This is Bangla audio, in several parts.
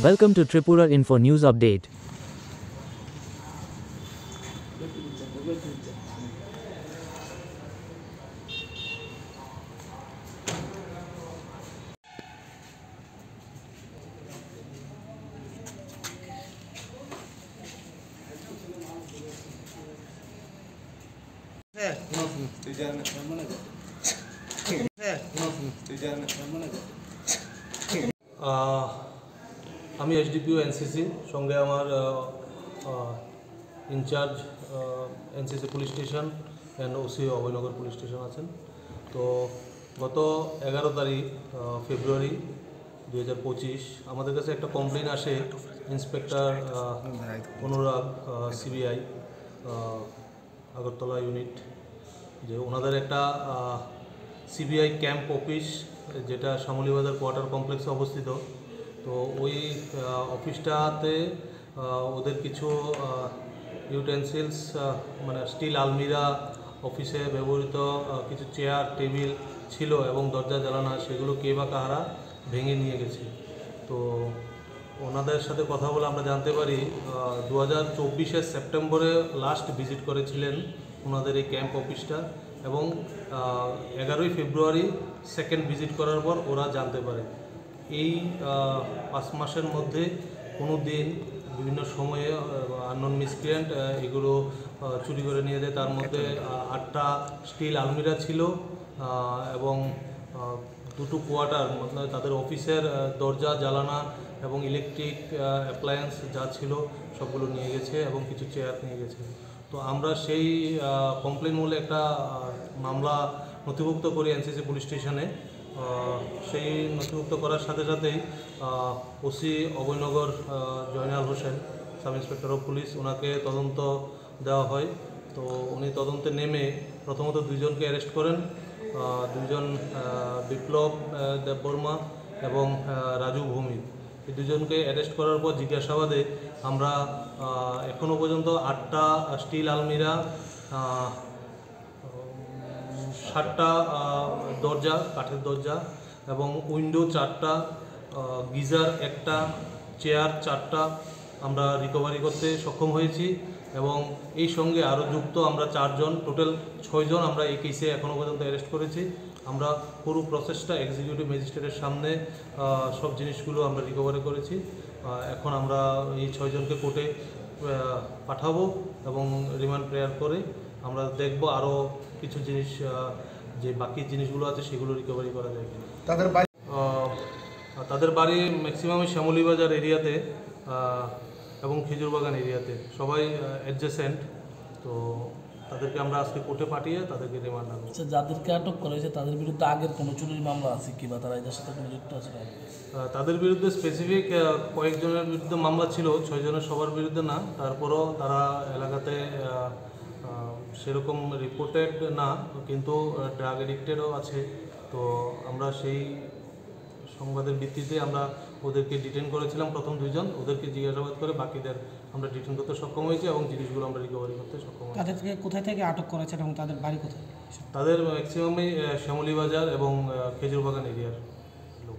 Welcome to Tripura Info News Update. আমি এসডিপিও এনসিসি সঙ্গে আমার incharge NCC police station and OC Abhaynagar police station আছেন। তো গত 11 তারিখ ফেব্রুয়ারি 2025 আমাদের কাছে একটা কমপ্লেন আসে ইন্সপেক্টর অনুরাগ সিবিআই আগরতলা ইউনিট যে ওনাদের একটা সিবিআই ক্যাম্প অফিস যেটা শ্যামলীবাজার কোয়ার্টার কমপ্লেক্সে অবস্থিত। তো ওই অফিসটাতে ওদের কিছু ইউটেন্সিলস মানে স্টিল আলমিরা অফিসে ব্যবহৃত কিছু চেয়ার টেবিল ছিল এবং দরজা জ্বালানা সেগুলো কে বা কাহারা ভেঙে নিয়ে গেছে। তো ওনাদের সাথে কথা বলে আমরা জানতে পারি 2024 সেপ্টেম্বরে লাস্ট ভিজিট করেছিলেন ওনাদের এই ক্যাম্প অফিসটা এবং 11 ফেব্রুয়ারি সেকেন্ড ভিজিট করার পর ওরা জানতে পারে এই 5 মাসের মধ্যে কোনো দিন বিভিন্ন সময়ে আননোন মিসক্রিয়েন্ট এগুলো চুরি করে নিয়ে যায়। তার মধ্যে 8টা স্টিল আলমিরা ছিল এবং 2টো কোয়ার্টার মানে তাদের অফিসের দরজা জ্বালানা এবং ইলেকট্রিক অ্যাপ্লায়েন্স যা ছিল সবগুলো নিয়ে গেছে এবং কিছু চেয়ার নিয়ে গেছে। তো আমরা সেই কমপ্লেন মূলে একটা মামলা নথিভুক্ত করি এনসিসি পুলিশ স্টেশনে। সেই নথিভুক্ত করার সাথে সাথেই OC Abhaynagar Joynal Hossain sub inspector of police ওনাকে তদন্ত দেওয়া হয়। তো উনি তদন্তে নেমে প্রথমত 2 জনকে অ্যারেস্ট করেন, 2 জন বিপ্লব দেববর্মা এবং রাজু ভৌমিক। এই 2 জনকে অ্যারেস্ট করার পর জিজ্ঞাসাবাদে আমরা এখনও পর্যন্ত 8টা স্টিল আলমিরা, 7টা দরজা কাঠের দরজা এবং উইন্ডো 4টা, গিজার 1টা, চেয়ার 4টা আমরা রিকভারি করতে সক্ষম হয়েছি এবং এই সঙ্গে আরও যুক্ত আমরা 4 জন, টোটাল 6 জন আমরা এই কেসে এখনও পর্যন্ত অ্যারেস্ট করেছি। আমরা পুরো প্রসেসটা এক্সিকিউটিভ ম্যাজিস্ট্রেটের সামনে সব জিনিসগুলো আমরা রিকভারি করেছি। এখন আমরা এই 6 জনকে কোর্টে পাঠাবো এবং রিমান্ড প্রেয়ার করে আমরা দেখব আরও কিছু জিনিস যে বাকি জিনিসগুলো আছে সেগুলো রিকভারি করা যায় কিনা। তাদের বাড়ি ম্যাক্সিমামই শ্যামলীবাজার এরিয়াতে এবং খেজুরবাগান এরিয়াতে, সবাই অ্যাডজেসেন্ট। তো তাদেরকে আমরা আজকে কোর্টে পাঠিয়ে তাদেরকে রিমান্ড আনবো। যাদেরকে আটক করা হয়েছে তাদের বিরুদ্ধে আগের কোনো চুরির মামলা আছে কি বা তারা এদের সাথে কোনো যুক্ত আছে? তাদের বিরুদ্ধে স্পেসিফিক কয়েকজনের বিরুদ্ধে মামলা ছিল, 6 জনের সবার বিরুদ্ধে না। তারপরও তারা এলাকাতে সেরকম রিপোর্টেড না, কিন্তু ড্রাগ এডিক্টেডও আছে। তো আমরা সেই সংবাদের ভিত্তিতে আমরা ওদেরকে ডিটেন করেছিলাম। প্রথম 2 জন ওদেরকে জিজ্ঞাসাবাদ করে বাকিদের আমরা ডিটেন করতে সক্ষম হয়েছি এবং জিনিসগুলো আমরা রিকভারি করতে সক্ষম হয়েছি। তাদেরকে কোথায় থেকে আটক করেছেন এবং তাদের বাড়ি কোথায়? তাদের ম্যাক্সিমামই শ্যামলীবাজার এবং খেজুরবাগান এরিয়ার লোক।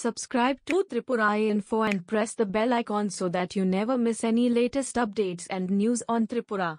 Subscribe to Tripura Info and press the bell icon so that you never miss any latest updates and news on Tripura.